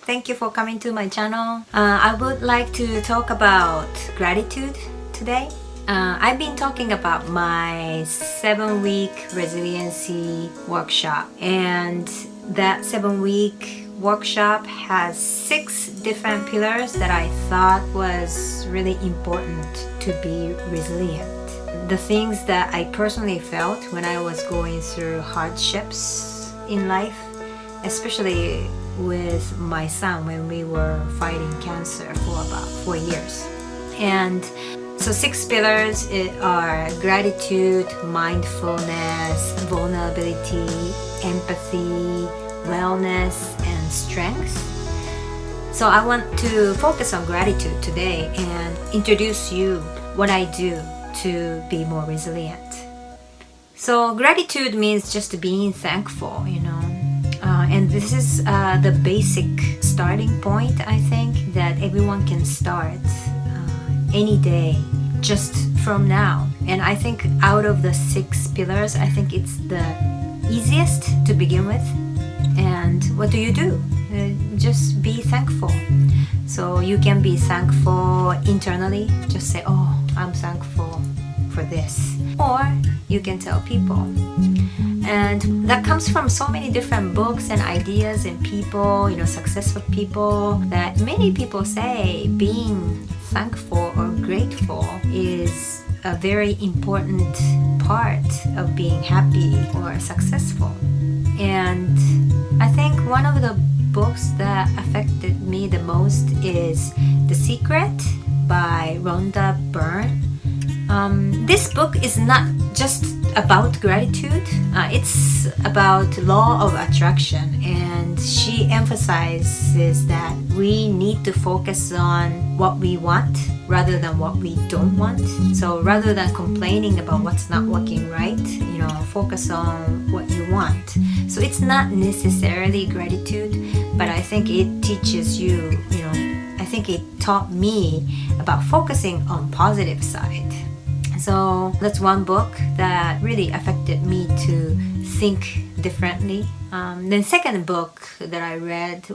Thank you for coming to my channel. I would like to talk about gratitude today. I've been talking about my 7-week resiliency workshop, and that 7-week workshop has 6 different pillars that I thought was really important to be resilient. The things that I personally felt when I was going through hardships in life, especially with my son when we were fighting cancer for about 4 years. And so 6 pillars are gratitude, mindfulness, vulnerability, empathy, wellness, and strength. So I want to focus on gratitude today and introduce you what I do to be more resilient. So gratitude means just being thankful, and this is the basic starting point, I think, that everyone can start any day just from now. And I think out of the 6 pillars, I think it's the easiest to begin with. And what do? Just be thankful. So you can be thankful internally. Just say, oh, I'm thankful for this. Or you can tell people. And that comes from so many different books and ideas and people, successful people, that many people say being thankful or grateful is a very important part of being happy or successful. And I think one of the books that affected me the most is The Secret by Rhonda Byrne. This book is not just about gratitude, it's about law of attraction, and she emphasizes that we need to focus on what we want rather than what we don't want. So rather than complaining about what's not working right, focus on what you want. So it's not necessarily gratitude, but I think it teaches you, I think it taught me about focusing on positive side. So that's one book that really affected me to think differently. The second book that I read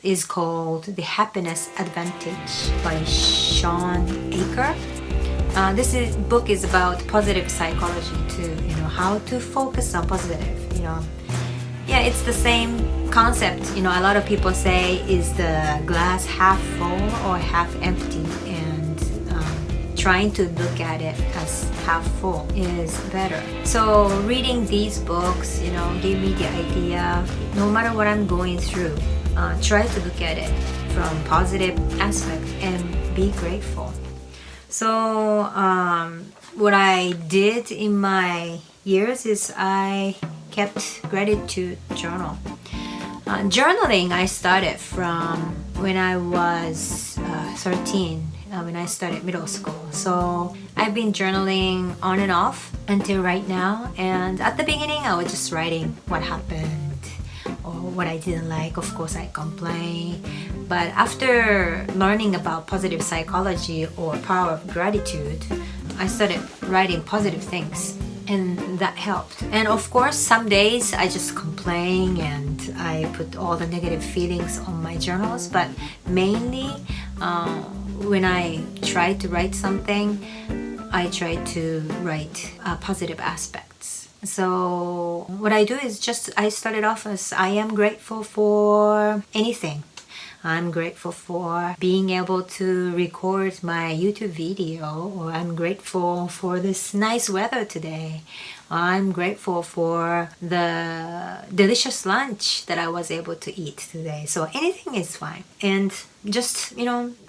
is called The Happiness Advantage by Sean Aker. This book is about positive psychology too, how to focus on positive, Yeah, it's the same concept, a lot of people say, is the glass half full or half empty, and trying to look at it as half full is better. So reading these books, gave me the idea, no matter what I'm going through, try to look at it from positive aspect and be grateful. So what I did in my years is I kept gratitude journal. Journaling I started from when I was 13, when I started middle school. So I've been journaling on and off until right now. And at the beginning, I was just writing what happened or what I didn't like. Of course, I complain. But after learning about positive psychology or power of gratitude, I started writing positive things. And that helped. And of course, some days I just complain and I put all the negative feelings on my journals. But mainly, when I try to write something, I try to write positive aspects. So what I do is I started off as I am grateful for anything. I'm grateful for being able to record my YouTube video, or I'm grateful for this nice weather today. I'm grateful for the delicious lunch that I was able to eat today. So anything is fine. And just,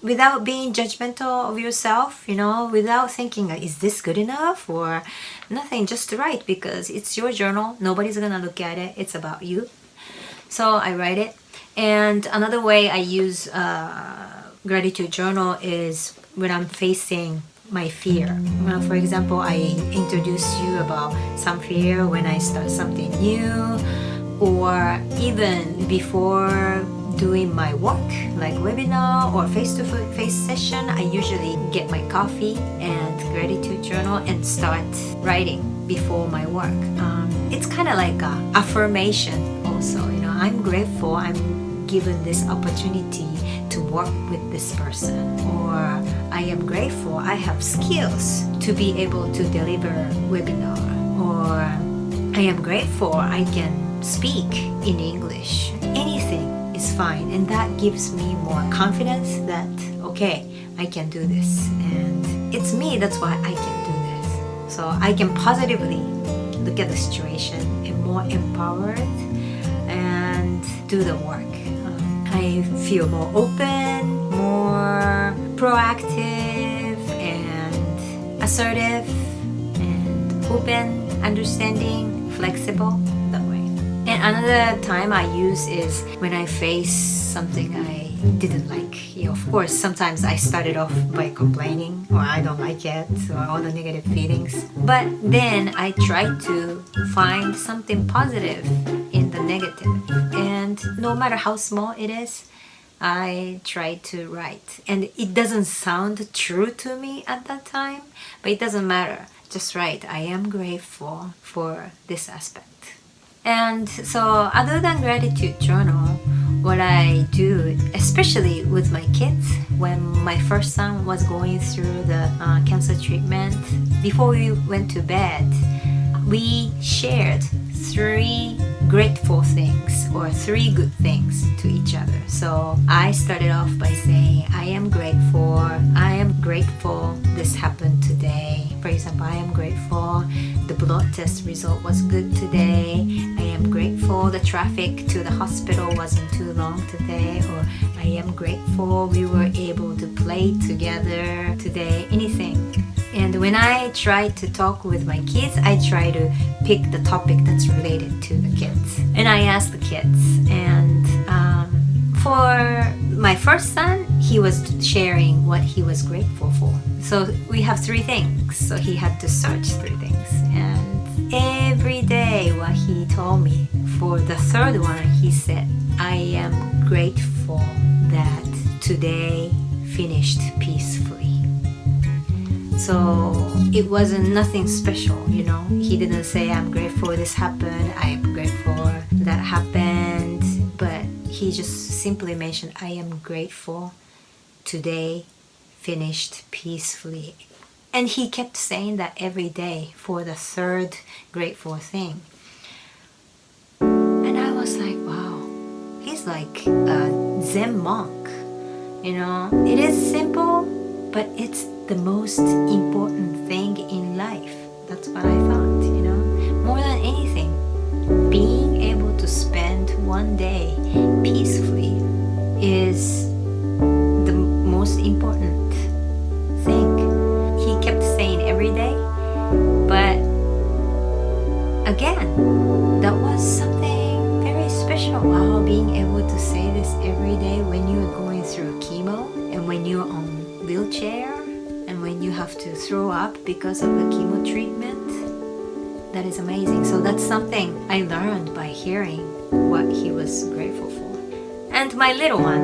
without being judgmental of yourself, without thinking, is this good enough or nothing, just write, because it's your journal. Nobody's gonna look at it. It's about you. So I write it. And another way I use gratitude journal is when I'm facing my fear. For example, I introduce you about some fear when I start something new, or even before doing my work, like webinar or face-to-face session, I usually get my coffee and gratitude journal and start writing before my work. It's kind of like a affirmation also. I'm grateful. I'm given this opportunity to work with this person, or I am grateful I have skills to be able to deliver webinar, or I am grateful I can speak in English. Anything is fine, and that gives me more confidence that okay, I can do this, and it's me, that's why I can do this. So I can positively look at the situation and more empowered and do the work. I feel more open, more proactive and assertive and open, understanding, flexible that way. And another time I use is when I face something I didn't like. Of course, sometimes I started off by complaining or I don't like it or all the negative feelings. But then I try to find something positive in the negative. And no matter how small it is, I try to write. And it doesn't sound true to me at that time, but it doesn't matter. Just write, I am grateful for this aspect. And so other than gratitude journal, what I do, especially with my kids, when my first son was going through the cancer treatment, before we went to bed, we shared 3 grateful things or 3 good things to each other. So I started off by saying, I am grateful this happened today. For example, I am grateful the blood test result was good today. I am grateful the traffic to the hospital wasn't too long today. Or I am grateful we were able to play together today. Anything. And when I try to talk with my kids, I try to pick the topic that's related to the kids. And I ask the kids. And for my first son, he was sharing what he was grateful for. So we have 3 things. So he had to search 3 things. And every day what he told me, for the 3rd one, he said, I am grateful that today finished peacefully. So it wasn't nothing special, you know. He didn't say, I'm grateful this happened, I'm grateful that happened. But he just simply mentioned, I am grateful today finished peacefully. And he kept saying that every day for the 3rd grateful thing. And I was like, wow, he's like a Zen monk. You know, it is simple, but it's the most important thing in life. That's what I thought, you know. More than anything, being able to spend one day peacefully is the most important thing. He kept saying every day, but again, that was something very special. Wow, being able to say this every day when you're going through chemo and when you're on wheelchair and when you have to throw up because of the chemo treatment. That is amazing. So that's something I learned by hearing what he was grateful for. And my little one,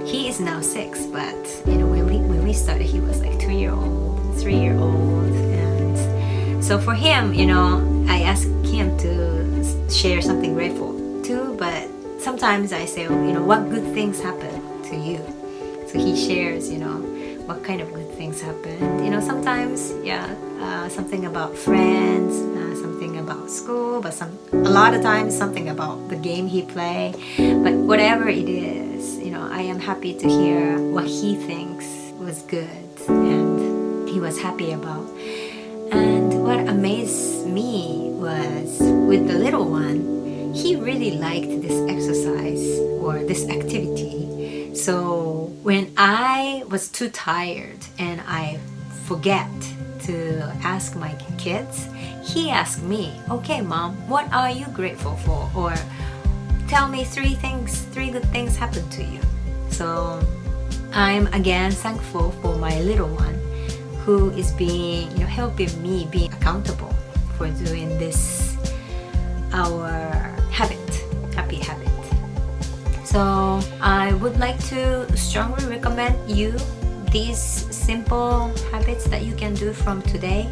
he is now 6, but you know, when we started, he was like 2-year-old, 3-year-old, and so for him, you know, I asked him to share something grateful too. But sometimes I say, you know, what good things happen to you? So he shares, you know, what kind of good things happened. You know, sometimes, something about friends, something about school, but a lot of times something about the game he play. But whatever it is, you know, I am happy to hear what he thinks was good and he was happy about. And what amazed me was with the little one, he really liked this exercise or this activity. So when I was too tired and I forget to ask my kids, he asked me, okay mom, what are you grateful for? Or tell me 3 good things happened to you. So I'm again thankful for my little one who is being, you know, helping me be accountable for doing this, our happy habit. So I would like to strongly recommend you these simple habits that you can do from today.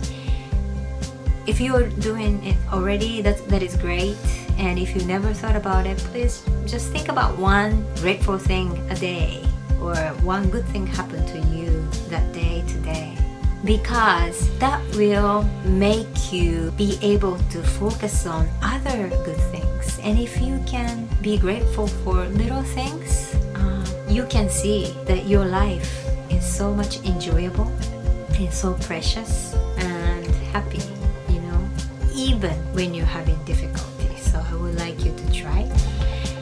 If you're doing it already, that is great. And if you never thought about it, please just think about one grateful thing a day, or one good thing happened to you that day today. Because that will make you be able to focus on other good things. And if you can be grateful for little things, you can see that your life is so much enjoyable and so precious and happy, even when you're having difficulty. So I would like you to try.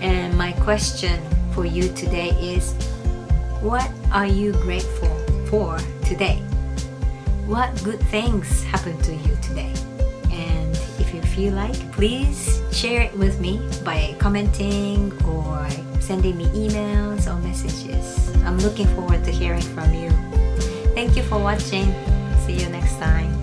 And my question for you today is, what are you grateful for today? What good things happened to you today? And if you feel like, please share it with me by commenting or sending me emails or messages. I'm looking forward to hearing from you. Thank you for watching. See you next time.